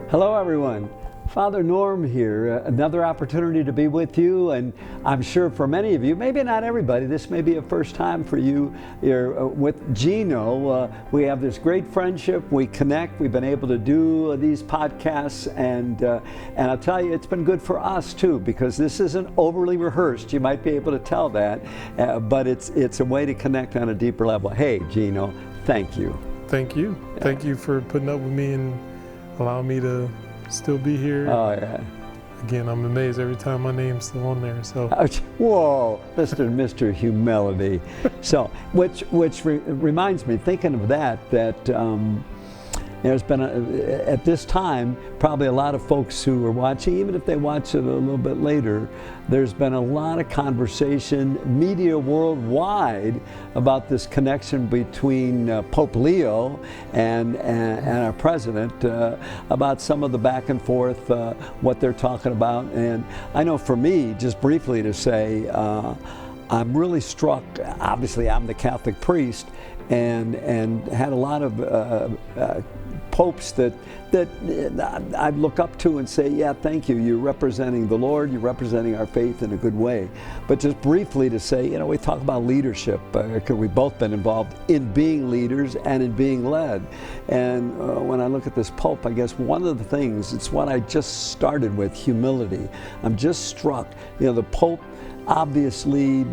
Hello everyone, Father Norm here, another opportunity to be with you, and I'm sure for many of you, maybe not everybody, this may be a first time for you here with Gino. We have this great friendship, we connect, we've been able to do these podcasts, and I'll tell you, it's been good for us too, because this isn't overly rehearsed, you might be able to tell that, but it's a way to connect on a deeper level. Hey Gino, thank you. Thank you. Yeah. Thank you for putting up with me and allowing me to still be here. Oh yeah. Again, I'm amazed every time my name's still on there. So. Whoa, Mr. Humility. So, which reminds me, thinking of that there's been at this time probably a lot of folks who are watching, even if they watch it a little bit later. There's been a lot of conversation, media worldwide, about this connection between Pope Leo and our president, about some of the back and forth, what they're talking about. And I know for me, just briefly to say, I'm really struck. Obviously, I'm the Catholic priest, and had a lot of popes that I look up to and say, yeah, thank you. You're representing the Lord. You're representing our faith in a good way. But just briefly to say, we talk about leadership because we've both been involved in being leaders and in being led. And when I look at this Pope, I guess one of the things, it's what I just started with, humility. I'm just struck. The Pope, obviously,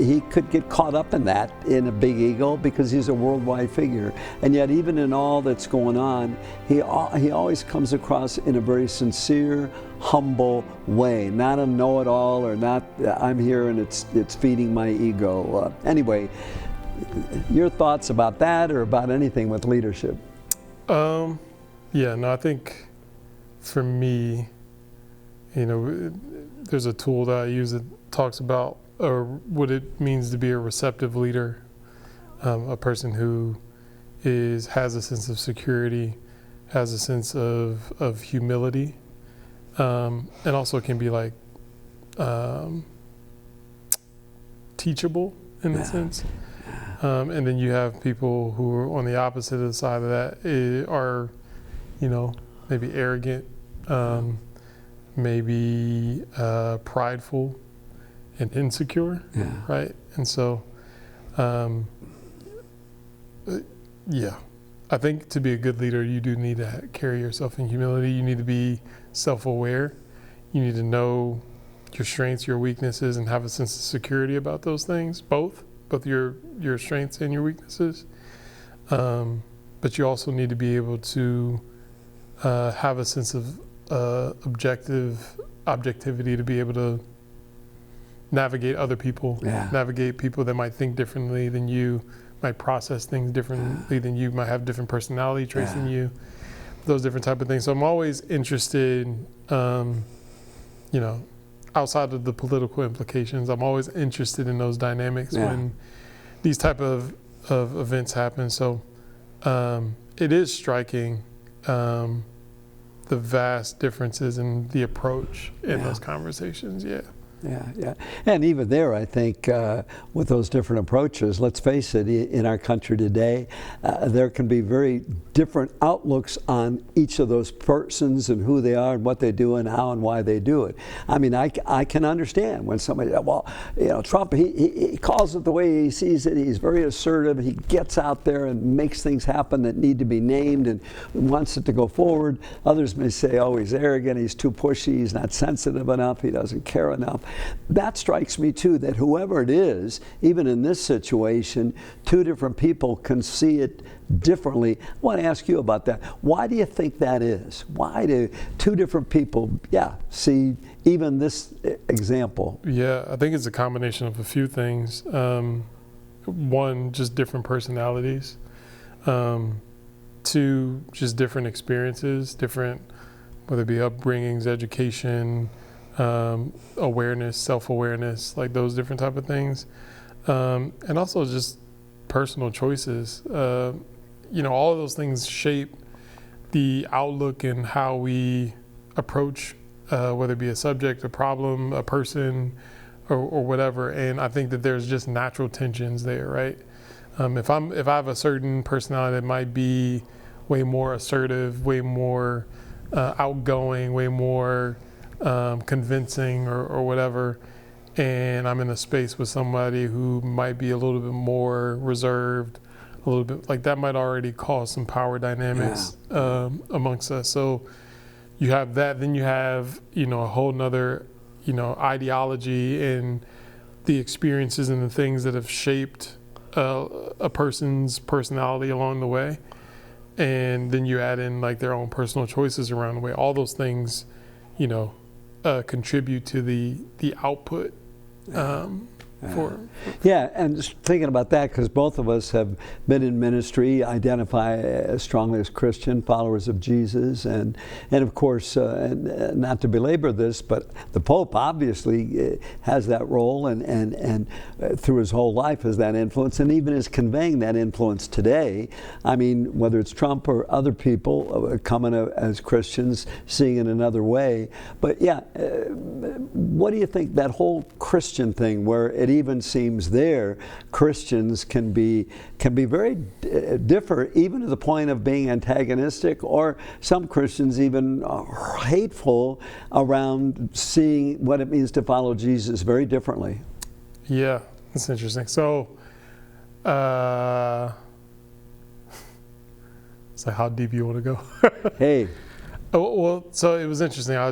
he could get caught up in that, in a big ego, because he's a worldwide figure. And yet, even in all that's going on, he always comes across in a very sincere, humble way. Not a know-it-all, or not, I'm here and it's feeding my ego. Anyway, your thoughts about that, or about anything with leadership? I think for me, there's a tool that I use that talks about what it means to be a receptive leader, a person who has a sense of security, has a sense of humility, and also can be like teachable in a sense. And then you have people who are on the opposite of the side of that, are, maybe arrogant, maybe prideful and insecure, right? And so, I think to be a good leader, you do need to carry yourself in humility. You need to be self-aware. You need to know your strengths, your weaknesses, and have a sense of security about those things, both your strengths and your weaknesses. But you also need to be able to have a sense of objectivity to be able to navigate other people, navigate people that might think differently than you, might process things differently than you, might have different personality traits than you, those different type of things. So I'm always interested, outside of the political implications, I'm always interested in those dynamics when these type of events happen. So it is striking, the vast differences in the approach in those conversations. Yeah. And even there, I think, with those different approaches, let's face it, in our country today, there can be very different outlooks on each of those persons and who they are and what they do and how and why they do it. I mean, I can understand when somebody, Trump, he calls it the way he sees it. He's very assertive. He gets out there and makes things happen that need to be named and wants it to go forward. Others may say, oh, he's arrogant, he's too pushy, he's not sensitive enough, he doesn't care enough. That strikes me too, that whoever it is, even in this situation, two different people can see it differently. I want to ask you about that. Why do you think that is? Why do two different people, see even this example? Yeah, I think it's a combination of a few things. One, just different personalities. Two, just different experiences, different, whether it be upbringings, education, awareness, self-awareness, like those different type of things. And also just personal choices. All of those things shape the outlook and how we approach, whether it be a subject, a problem, a person, or whatever. And I think that there's just natural tensions there, right? If I have a certain personality that might be way more assertive, way more outgoing, way more convincing or whatever, and I'm in a space with somebody who might be a little bit more reserved, a little bit like that might already cause some power dynamics amongst us. So you have that, then you have, a whole nother, ideology and the experiences and the things that have shaped a person's personality along the way. And then you add in like their own personal choices around the way. All those things, contribute to the output Yeah, and just thinking about that, because both of us have been in ministry, identify as strongly as Christian followers of Jesus, and of course, not to belabor this, but the Pope obviously has that role, and through his whole life has that influence, and even is conveying that influence today. I mean, whether it's Trump or other people coming as Christians, seeing it another way. But yeah, what do you think that whole Christian thing, where it even seems there Christians can be very differ, even to the point of being antagonistic, or some Christians even are hateful around seeing what it means to follow Jesus very differently? Yeah, that's interesting. So, so how deep you want to go? Hey. Oh, well, so it was interesting. I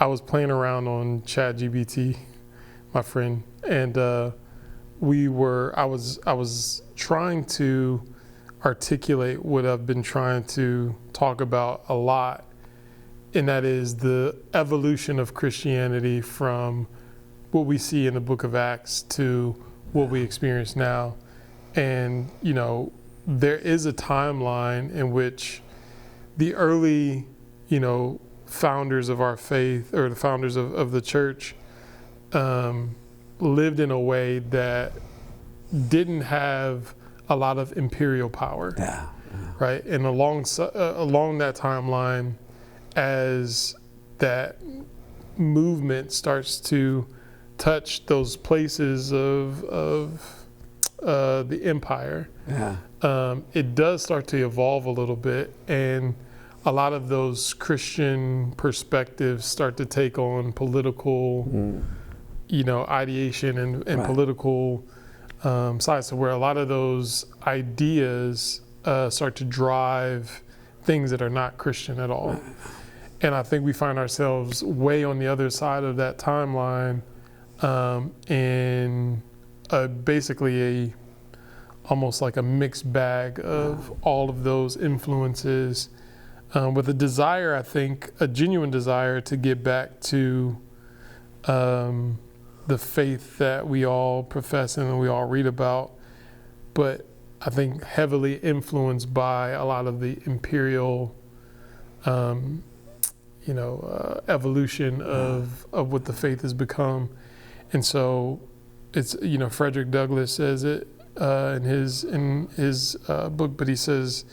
was playing around on ChatGPT, my friend, and I was trying to articulate what I've been trying to talk about a lot, and that is the evolution of Christianity from what we see in the book of Acts to what we experience now. And, there is a timeline in which the early, founders of our faith, or the founders of the church, lived in a way that didn't have a lot of imperial power, right? And along that timeline, as that movement starts to touch those places of the empire, it does start to evolve a little bit, and a lot of those Christian perspectives start to take on political ideation and political sides, to where a lot of those ideas start to drive things that are not Christian at all. And I think we find ourselves way on the other side of that timeline, in basically almost like a mixed bag of all of those influences, with a desire, I think, a genuine desire to get back to the faith that we all profess and we all read about, but I think heavily influenced by a lot of the imperial, evolution of what the faith has become. And so it's, Frederick Douglass says it in his book, but he says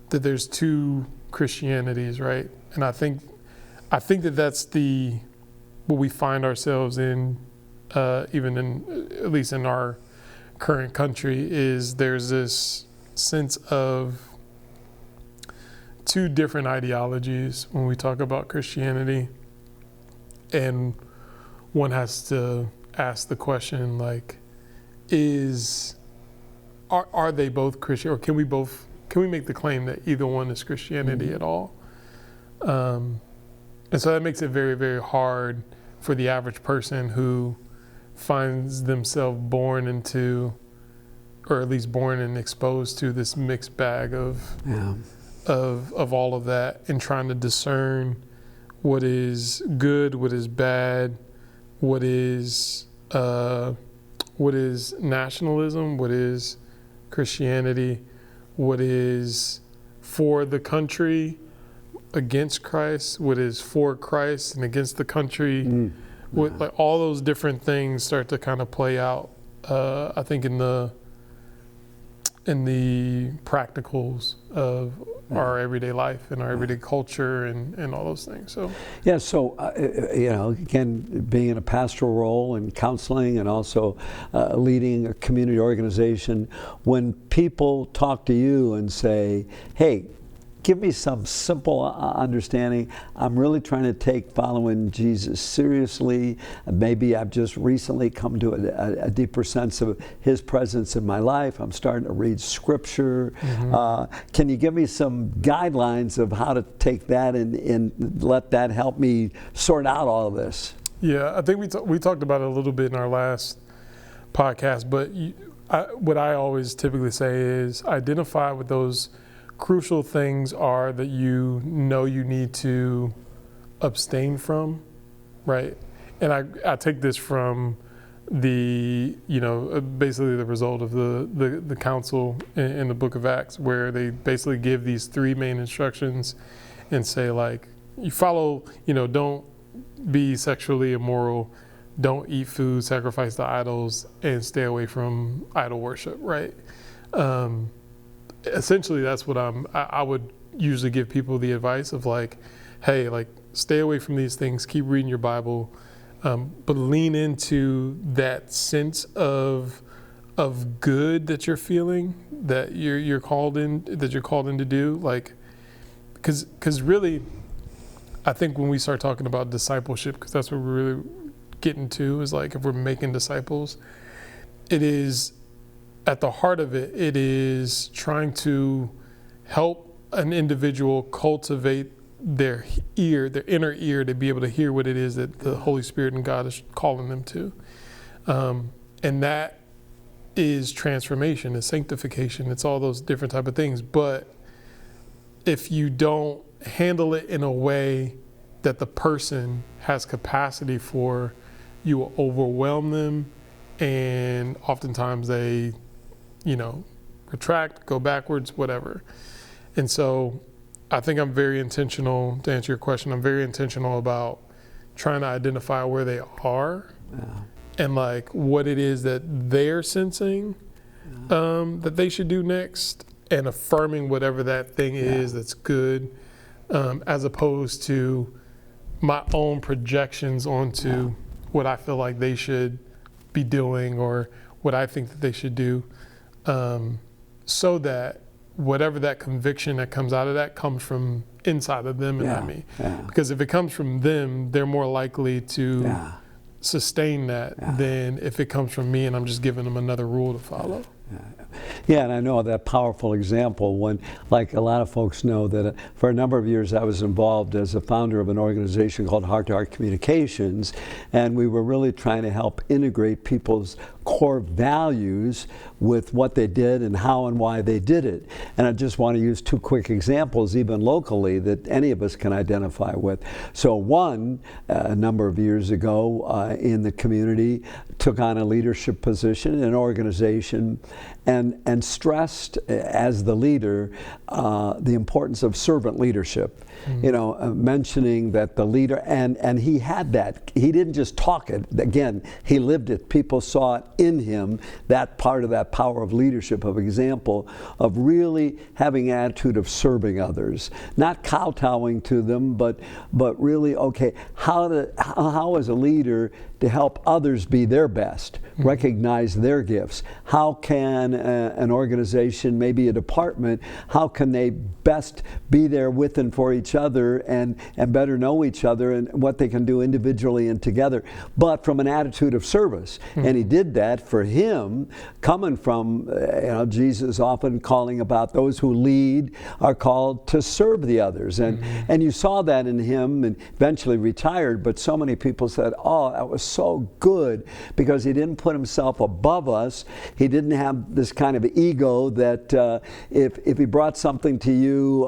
that there's two Christianities, right? And I think that that's what we find ourselves in, even in, at least in our current country, is there's this sense of two different ideologies when we talk about Christianity, and one has to ask the question, like, are they both Christian, or can we make the claim that either one is Christianity at all? And so that makes it very, very hard for the average person who finds themselves born into, or at least born and exposed to, this mixed bag of all of that, and trying to discern what is good, what is bad, what is nationalism, what is Christianity, what is for the country against Christ, what is for Christ and against the country. Like all those different things start to kind of play out, I think, in the practicals of our everyday life and our everyday culture and all those things. So yeah, so again, being in a pastoral role and counseling, and also leading a community organization, when people talk to you and say, hey, give me some simple understanding? I'm really trying to take following Jesus seriously. Maybe I've just recently come to a deeper sense of his presence in my life. I'm starting to read scripture. Can you give me some guidelines of how to take that and let that help me sort out all of this? Yeah, I think we talked about it a little bit in our last podcast, but what I always typically say is identify what those crucial things are that you know you need to abstain from, right? And I take this from the, basically the result of the council in the book of Acts, where they basically give these 3 main instructions and say, like, you follow, don't be sexually immoral, don't eat food sacrificed to idols, and stay away from idol worship, right? Essentially, that's what I would usually give people the advice of, like, hey, like, stay away from these things, keep reading your Bible, but lean into that sense of good that you're feeling, that you're called in to do, like, because really, I think when we start talking about discipleship, because that's what we're really getting to, is like, if we're making disciples, it is, at the heart of it, it is trying to help an individual cultivate their inner ear, to be able to hear what it is that the Holy Spirit and God is calling them to. And that is transformation, it's sanctification, it's all those different type of things. But if you don't handle it in a way that the person has capacity for, you will overwhelm them, and oftentimes they, retract, go backwards, whatever. And so I think I'm very intentional, to answer your question, I'm very intentional about trying to identify where they are and, like, what it is that they're sensing that they should do next, and affirming whatever that thing is that's good, as opposed to my own projections onto what I feel like they should be doing, or what I think that they should do, so that whatever that conviction that comes out of that comes from inside of them and not me. Because if it comes from them, they're more likely to sustain that than if it comes from me and I'm just giving them another rule to follow. Yeah, and I know that powerful example when, like, a lot of folks know that for a number of years I was involved as a founder of an organization called Heart to Heart Communications, and we were really trying to help integrate people's core values with what they did and how and why they did it. And I just want to use 2 quick examples, even locally, that any of us can identify with. So one, a number of years ago in the community, took on a leadership position in an organization, and stressed as the leader the importance of servant leadership. Mentioning that the leader, and he had that. He didn't just talk it. Again, he lived it. People saw it in him, that part of that power of leadership, of example, of really having an attitude of serving others. Not kowtowing to them, but really, okay, how as a leader to help others be their best, recognize their gifts. How can an organization, maybe a department, how can they best be there with and for each other, and better know each other, and what they can do individually and together, but from an attitude of service. And he did that for him, coming from, Jesus often calling about those who lead are called to serve the others. And you saw that in him, and eventually retired, but so many people said, oh, that was so good, because he didn't put himself above us. He didn't have this kind of ego that if he brought something to you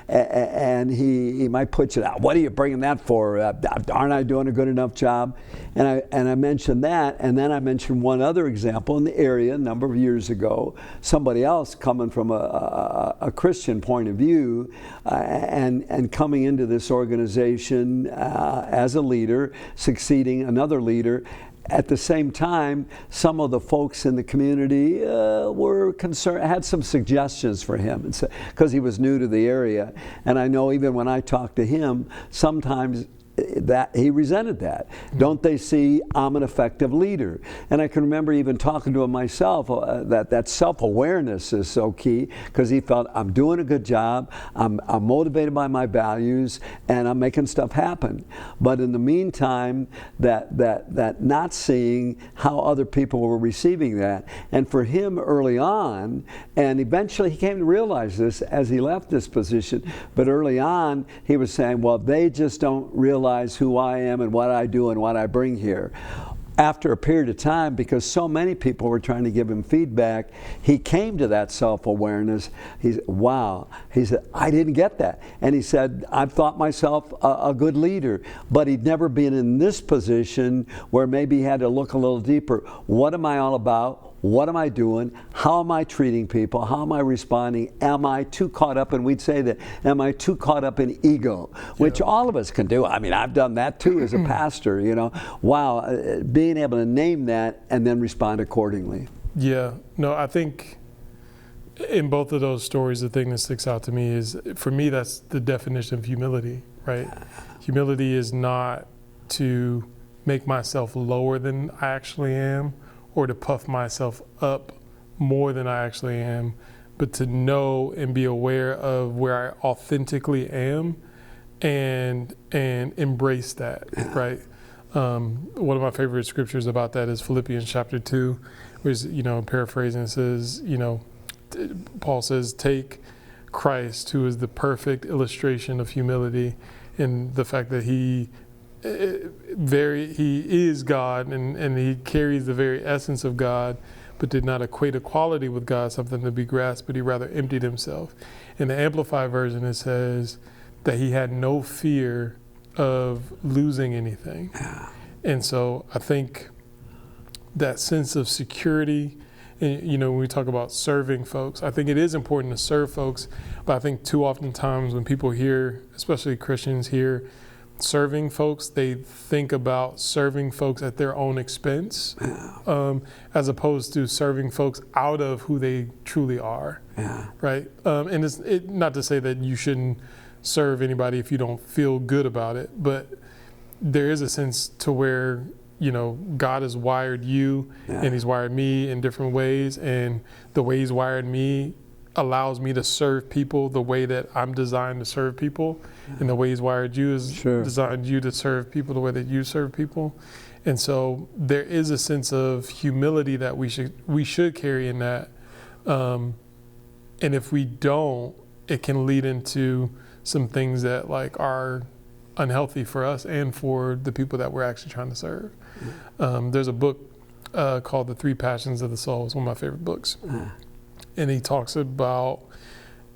and he might put you out, what are you bringing that for? Aren't I doing a good enough job? And I mentioned that, and then I mentioned one other example in the area a number of years ago, somebody else coming from a Christian point of view and coming into this organization as a leader, succeeding another leader. At the same time, some of the folks in the community were concerned, had some suggestions for him, because he was new to the area. And I know even when I talked to him, sometimes that he resented that. Don't they see I'm an effective leader? And I can remember even talking to him myself, that self-awareness is so key, because he felt I'm doing a good job, I'm motivated by my values, and I'm making stuff happen. But in the meantime, that not seeing how other people were receiving that. And for him early on, and eventually he came to realize this as he left this position, but early on he was saying, well, they just don't realize who I am and what I do and what I bring here. After a period of time, because so many people were trying to give him feedback, he came to that self-awareness. He said, wow. He said, I didn't get that. And he said, I've thought myself a good leader, but he'd never been in this position where maybe he had to look a little deeper. What am I all about? What am I doing? How am I treating people? How am I responding? Am I too caught up, and we'd say that, am I too caught up in ego, which all of us can do. I mean, I've done that too as a pastor, you know. Wow, being able to name that and then respond accordingly. Yeah, no, I think in both of those stories, the thing that sticks out to me is, for me, that's the definition of humility, right? Humility is not to make myself lower than I actually am, or to puff myself up more than I actually am, but to know and be aware of where I authentically am and embrace that, right? One of my favorite scriptures about that is Philippians chapter 2, which, paraphrasing, says, Paul says, take Christ, who is the perfect illustration of humility, and the fact that he is God, and he carries the very essence of God, but did not equate equality with God something to be grasped, but he rather emptied himself. In the Amplified version, it says that he had no fear of losing anything. And so I think that sense of security, and, when we talk about serving folks, I think it is important to serve folks, but I think too often times when people hear, especially Christians, hear serving folks, they think about serving folks at their own expense, as opposed to serving folks out of who they truly are, right? And it's not to say that you shouldn't serve anybody if you don't feel good about it, but there is a sense to where, God has wired you and he's wired me in different ways, and the way he's wired me allows me to serve people the way that I'm designed to serve people, and the way he's wired you is designed you to serve people the way that you serve people. And so there is a sense of humility that we should carry in that, and if we don't, it can lead into some things that are unhealthy for us and for the people that we're actually trying to serve. There's a book called The Three Passions of the Soul. It's one of my favorite books. And he talks about,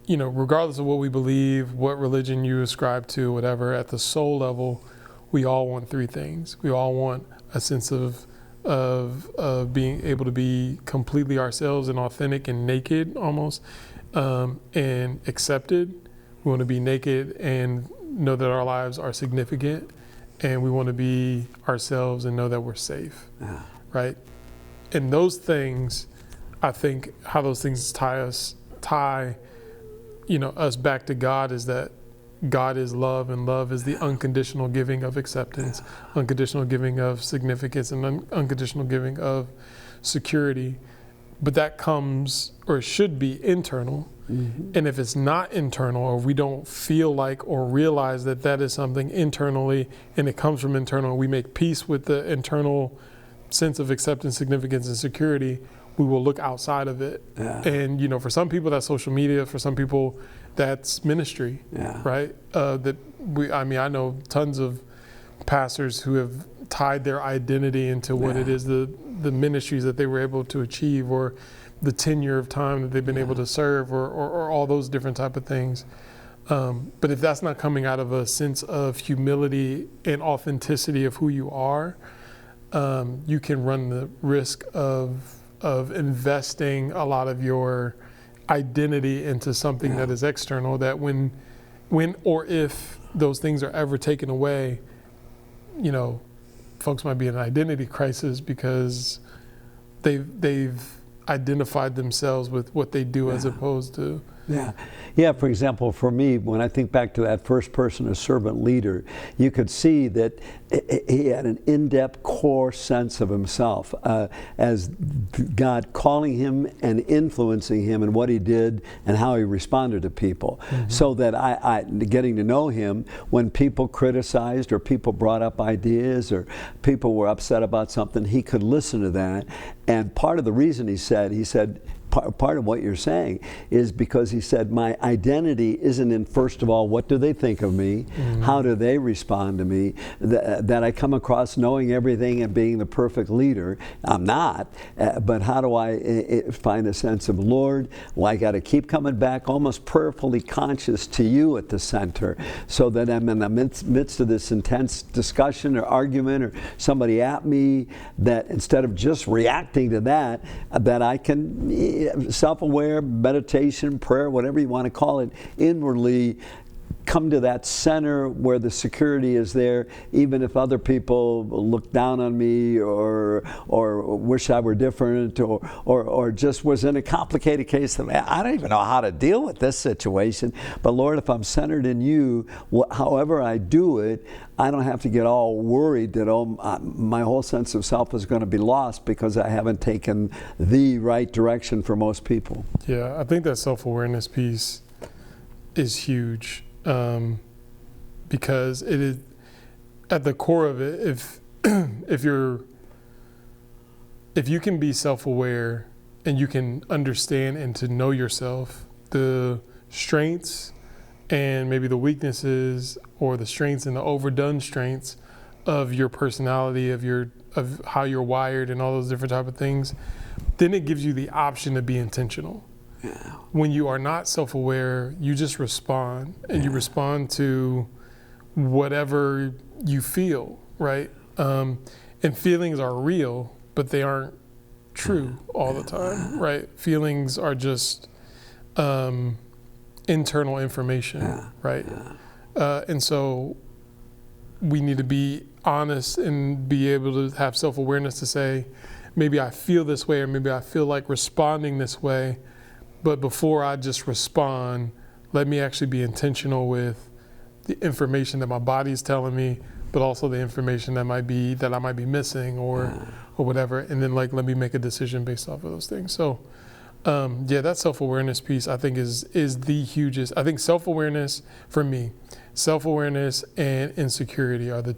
regardless of what we believe, what religion you ascribe to, whatever, at the soul level, we all want three things. We all want a sense of being able to be completely ourselves and authentic and naked almost, and accepted. We want to be naked and know that our lives are significant, and we want to be ourselves and know that we're safe, right? And those things, I think how those things tie us back to God is that God is love, and love is the unconditional giving of acceptance, unconditional giving of significance, and unconditional giving of security. But that comes, or should be, internal. And if it's not internal, or we don't feel like or realize that that is something internally, and it comes from internal, we make peace with the internal sense of acceptance, significance, and security, we will look outside of it. And for some people that's social media, for some people that's ministry, right? I know tons of pastors who have tied their identity into what it is, the ministries that they were able to achieve, or the tenure of time that they've been able to serve, or all those different type of things. But if that's not coming out of a sense of humility and authenticity of who you are, you can run the risk of investing a lot of your identity into something that is external, that when or if those things are ever taken away, folks might be in an identity crisis because they've identified themselves with what they do as opposed to Yeah. Yeah, for example, for me, when I think back to that first person, a servant leader, you could see that he had an in-depth core sense of himself as God calling him and influencing him in what he did and how he responded to people. Mm-hmm. So that I getting to know him, when people criticized or people brought up ideas or people were upset about something, he could listen to that. And part of the reason he said, part of what you're saying is because he said, my identity isn't in, first of all, what do they think of me? Mm-hmm. How do they respond to me? That I come across knowing everything and being the perfect leader. I'm not, but how do I find a sense of, Lord, well, I got to keep coming back, almost prayerfully conscious to you at the center, so that I'm in the midst of this intense discussion or argument or somebody at me, that instead of just reacting to that, that I can self-aware, meditation, prayer, whatever you want to call it, inwardly come to that center where the security is there, even if other people look down on me or wish I were different or just was in a complicated case. I don't even know how to deal with this situation. But Lord, if I'm centered in you, however I do it, I don't have to get all worried that my whole sense of self is going to be lost because I haven't taken the right direction for most people. Yeah, I think that self-awareness piece is huge. Because it is at the core of it. If you can be self-aware and you can understand and to know yourself, the strengths and maybe the weaknesses, or the strengths and the overdone strengths of your personality, of how you're wired, and all those different type of things, then it gives you the option to be intentional. Yeah. When you are not self-aware, you just respond, and you respond to whatever you feel, right? And feelings are real, but they aren't true all the time, right? Feelings are just internal information, right? And so we need to be honest and be able to have self-awareness to say, maybe I feel this way, or maybe I feel like responding this way. But before I just respond, let me actually be intentional with the information that my body is telling me, but also the information that I might be missing or whatever. And then let me make a decision based off of those things. So that self-awareness piece I think is the hugest. I think self-awareness for me, self-awareness and insecurity are the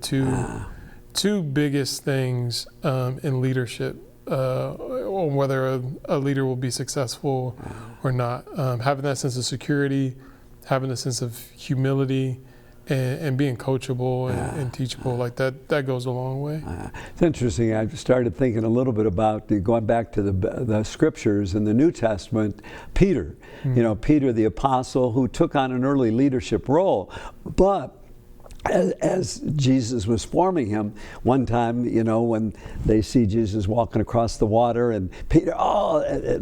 two biggest things in leadership. On whether a leader will be successful or not. Having that sense of security, having a sense of humility, and being coachable and teachable, like that goes a long way. It's interesting. I started thinking a little bit about going back to the scriptures in the New Testament. Peter, Peter the apostle, who took on an early leadership role, but as Jesus was forming him, one time, when they see Jesus walking across the water, and Peter,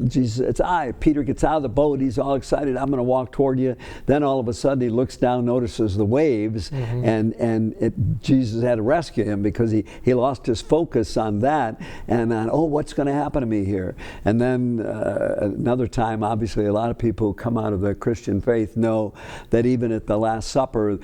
Jesus, it's I. Peter gets out of the boat. He's all excited. I'm going to walk toward you. Then all of a sudden he looks down, notices the waves, and Jesus had to rescue him because he lost his focus on that and on, what's going to happen to me here? And then another time, obviously, a lot of people who come out of the Christian faith know that even at the Last Supper,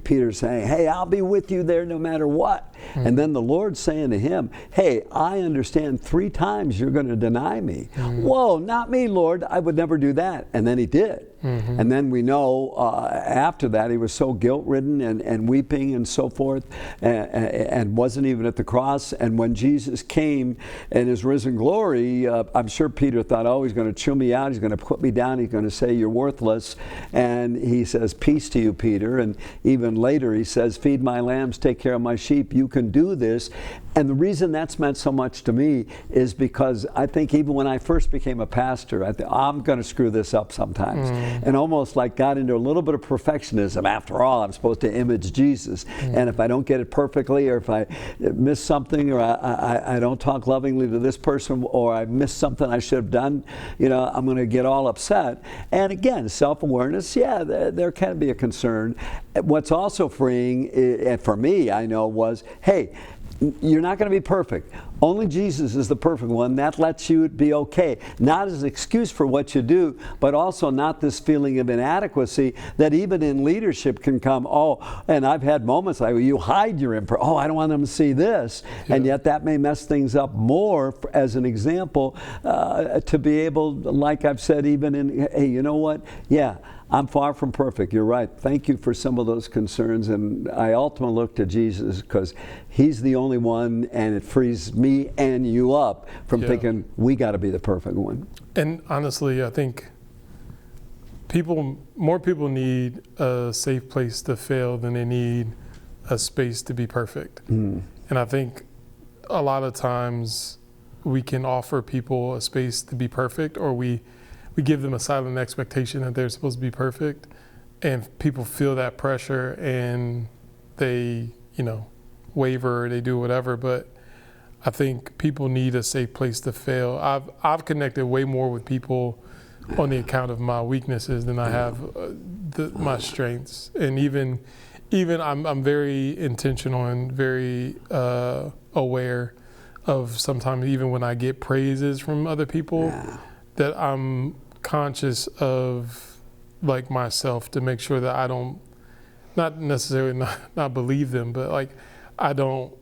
Peter saying, hey, I'll be with you there no matter what. And then the Lord saying to him, hey, I understand 3 times you're going to deny me. Whoa, not me, Lord. I would never do that. And then he did. And then we know after that he was so guilt-ridden and weeping and so forth and wasn't even at the cross. And when Jesus came in his risen glory, I'm sure Peter thought, he's going to chew me out. He's going to put me down. He's going to say, you're worthless. And he says, peace to you, Peter. And even later he says, feed my lambs, take care of my sheep. You can do this. And the reason that's meant so much to me is because I think even when I first became a pastor, I thought, I'm going to screw this up sometimes. And almost got into a little bit of perfectionism. After all, I'm supposed to image Jesus. And if I don't get it perfectly, or if I miss something, or I don't talk lovingly to this person, or I miss something I should have done, I'm going to get all upset. And again, self-awareness, there can be a concern. What's also freeing, and for me, I know, was, hey, you're not going to be perfect. Only Jesus is the perfect one. That lets you be okay. Not as an excuse for what you do, but also not this feeling of inadequacy that even in leadership can come, and I've had moments like, you hide your I don't want them to see this. Yeah. And yet that may mess things up more, as an example, to be able, like I've said, even in, hey, you know what? Yeah. I'm far from perfect. You're right. Thank you for some of those concerns. And I ultimately look to Jesus because he's the only one, and it frees me and you up from thinking we got to be the perfect one. And honestly, I think more people need a safe place to fail than they need a space to be perfect. And I think a lot of times we can offer people a space to be perfect, or we give them a silent expectation that they're supposed to be perfect, and people feel that pressure and they, waver, or they do whatever. But I think people need a safe place to fail. I've connected way more with people on the account of my weaknesses than I have my strengths. And even I'm very intentional and very aware of sometimes even when I get praises from other people that I'm conscious of like myself to make sure that I don't, not necessarily not believe them, but like I don't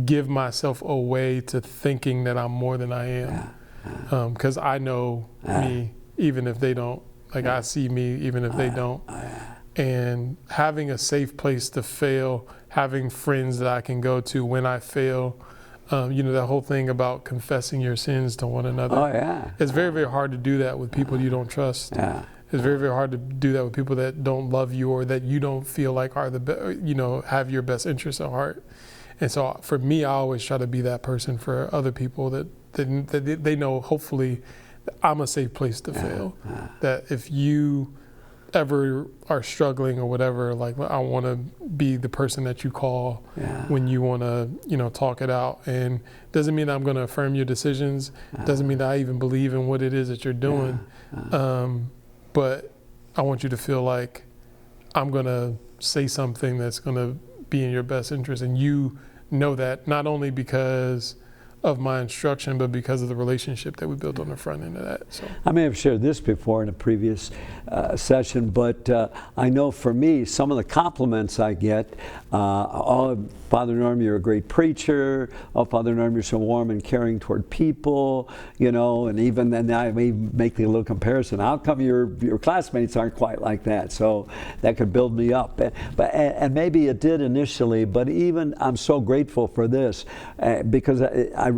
give myself away to thinking that I'm more than I am. Because I know me, even if they don't. Like I see me, even if they don't. And having a safe place to fail, having friends that I can go to when I fail, that whole thing about confessing your sins to one another. It's very, very hard to do that with people you don't trust. It's very, very hard to do that with people that don't love you or that you don't feel like are have your best interests at heart. And so for me, I always try to be that person for other people that they know, hopefully, that I'm a safe place to fail. That if you ever are struggling or whatever, like I want to be the person that you call when you want to, talk it out. And doesn't mean I'm going to affirm your decisions. Doesn't mean that I even believe in what it is that you're doing. But I want you to feel like I'm going to say something that's going to be in your best interest. And you know that not only because of my instruction, but because of the relationship that we built on the front end of that. So I may have shared this before in a previous session, but I know for me, some of the compliments I get, Father Norm, you're a great preacher. Oh, Father Norm, you're so warm and caring toward people, and even then I may make a little comparison. How come your classmates aren't quite like that? So that could build me up. And maybe it did initially, but even I'm so grateful for this because I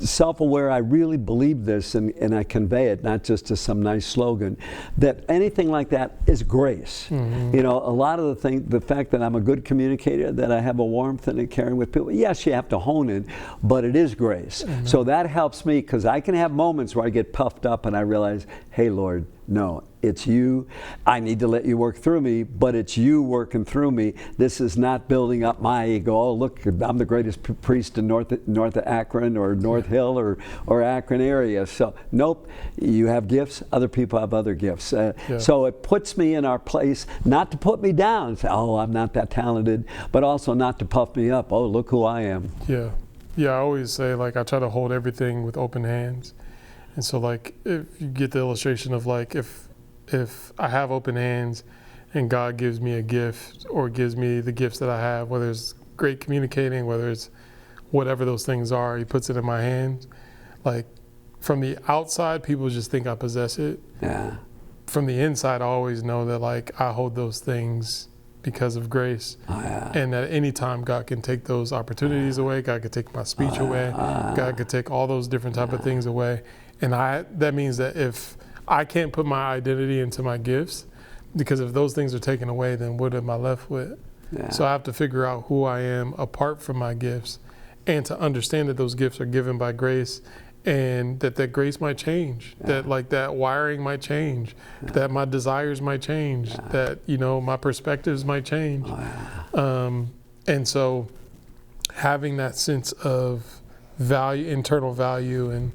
self-aware, I really believe this, and I convey it, not just to some nice slogan, that anything like that is grace. A lot of the fact that I'm a good communicator, that I have a warmth and a caring with people, yes, you have to hone it, but it is grace. So that helps me, because I can have moments where I get puffed up and I realize, hey, Lord, no, it's you. I need to let you work through me, but it's you working through me. This is not building up my ego. Oh, look, I'm the greatest priest in North Akron or North Hill or Akron area. So, nope, you have gifts, other people have other gifts. So it puts me in our place, not to put me down, say, oh, I'm not that talented, but also not to puff me up. Oh, look who I am. Yeah, I always say, like, I try to hold everything with open hands. And so, like, if you get the illustration of, like, if I have open hands and God gives me a gift or gives me the gifts that I have, whether it's great communicating, whether it's whatever those things are, he puts it in my hands. Like, from the outside, people just think I possess it. From the inside, I always know that, like, I hold those things because of grace. And at any time, God can take those opportunities away. God could take my speech away. God could take all those different type of things away. And that means that if I can't put my identity into my gifts, because if those things are taken away, then what am I left with? So I have to figure out who I am apart from my gifts, and to understand that those gifts are given by grace, and that grace might change, that like that wiring might change, that my desires might change, that my perspectives might change. And so having that sense of value, internal value,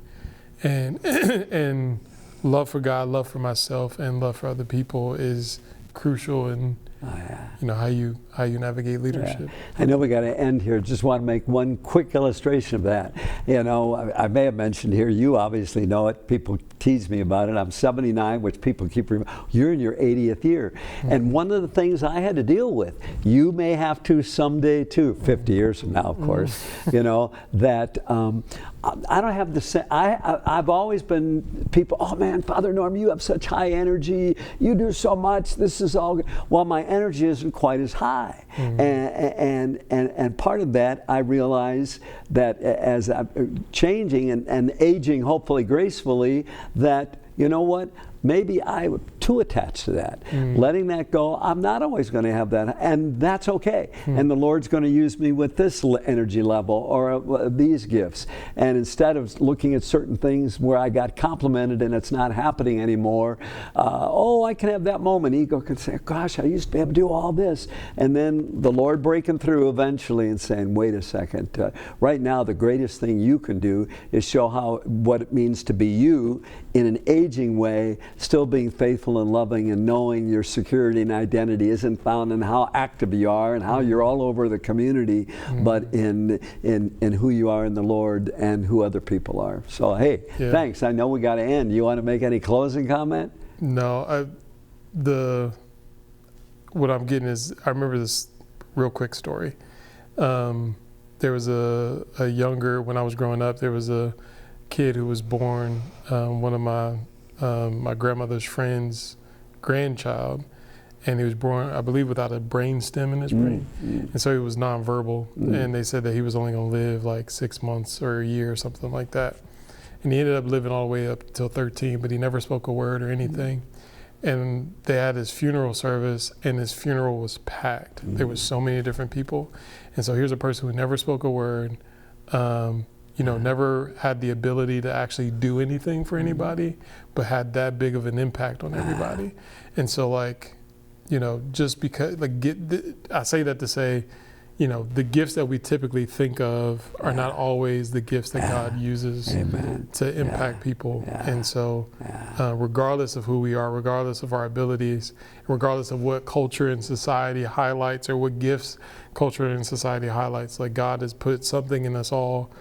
and love for God, love for myself, and love for other people is crucial in how you navigate leadership. I know we got to end here. Just want to make one quick illustration of that. I may have mentioned here, you obviously know it. People tease me about it. I'm 79, which people keep reminding. You're in your 80th year. And one of the things I had to deal with, you may have to someday too, 50 years from now, of course, that I don't have the same. I've always been people, oh man, Father Norm, you have such high energy. You do so much. This is all good. Well, my energy isn't quite as high. And part of that, I realize that as I'm changing and aging, hopefully gracefully, that, you know what, maybe I would too attached to that. Letting that go, I'm not always going to have that, and that's okay. And the Lord's going to use me with this energy level or these gifts. And instead of looking at certain things where I got complimented and it's not happening anymore, I can have that moment. Ego can say, gosh, I used to be able to do all this. And then the Lord breaking through eventually and saying, wait a second, right now the greatest thing you can do is show what it means to be you in an aging way, still being faithful and loving and knowing your security and identity isn't found in how active you are and how you're all over the community, but in who you are in the Lord and who other people are. So hey, thanks. I know we got to end. You want to make any closing comment? No, what I'm getting is, I remember this real quick story. There was when I was growing up, there was a kid who was born, one of my grandmother's friend's grandchild, and he was born, I believe, without a brain stem in his brain. And so he was nonverbal, and they said that he was only going to live like 6 months or a year or something like that. And he ended up living all the way up till 13, but he never spoke a word or anything. And they had his funeral service, and his funeral was packed. There was so many different people. And so here's a person who never spoke a word, never had the ability to actually do anything for anybody, but had that big of an impact on everybody. And so just because, I say that to say, the gifts that we typically think of are not always the gifts that God uses to impact people. And so regardless of who we are, regardless of our abilities, regardless of what culture and society highlights or what gifts culture and society highlights, God has put something in us all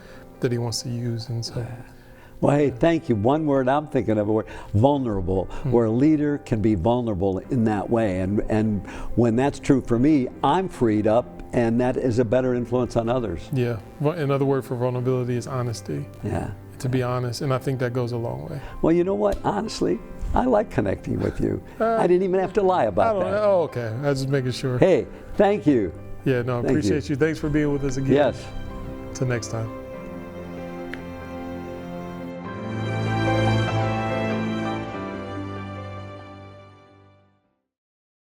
that he wants to use. And so well, hey, thank you. One word I'm thinking of, vulnerable, where a leader can be vulnerable in that way. And when that's true for me, I'm freed up, and that is a better influence on others. Yeah. Another word for vulnerability is honesty. Yeah. To be honest, and I think that goes a long way. Well, you know what? Honestly, I like connecting with you. I didn't even have to lie about that. Oh, okay. I was just making sure. Hey, thank you. Yeah, no, I appreciate you. Thanks for being with us again. Yes. Till next time.